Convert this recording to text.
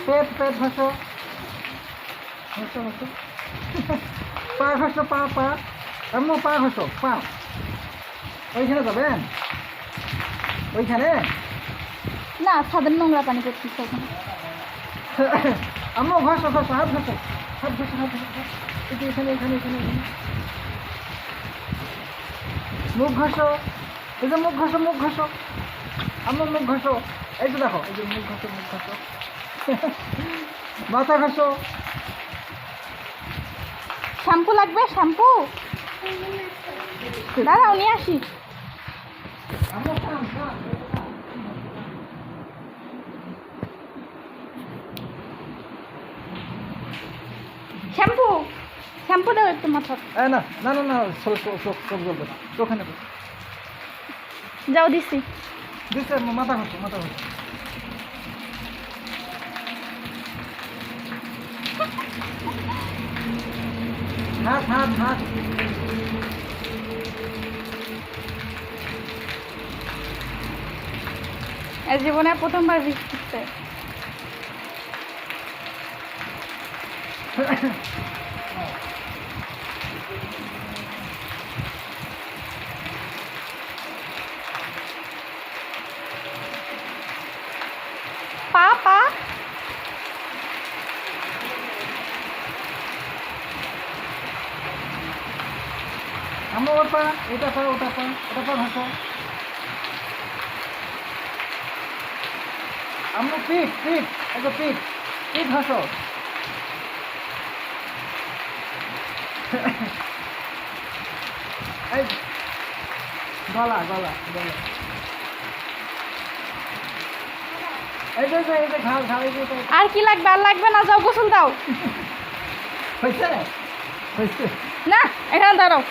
পেট পেট ঘষো ঘষো ঘষো পা ঘষো পা পা আম্মু পা ঘষো পা ওইখানে যাবেন ওইখানে না ছাদের নোংরা পানি করতেছে ওখানে। আম্মু ঘষো ঘষো হাত ঘষো হাত ঘষো হাত ঘষো এই যে এখানে এখানে এখানে এখানে মুখ ঘষো এই যে মুখ ঘষো মুখ ঘষো আম্মু মুখ ঘষো এই যে দেখো এই যে মুখ ঘষো মুখ ঘষো মাথা ঘষো শ্যাম্পু লাগবে শ্যাম্পু দাঁড়াও নিয়ে আসি। আম্মু খান খান শ্যাম্পু শ্যাম্পু দাও একটু মাথা। না না না না চোখ চোখ চোখ জ্বলবে না চোখে নেবে যাও দিছি। দিচ্ছে মাথা ঘষো মাথা ঘষো হাত হাত হাত এর জীবনে প্রথমবার বিষ করতে। পা পা আম্মু ওর পা এটা পা ওটা পা ওটা পা ঘষো আম্মু পিঠ পিঠ এটা পিঠ পিঠ ঘষো এই গলা গলা গলা এই যে ঘাড় ঘাড় এই যে আর কি লাগবে আর লাগবে না যাও গোসল দাও। হয়েছে হয়েছে না এখানে দাঁড়াও।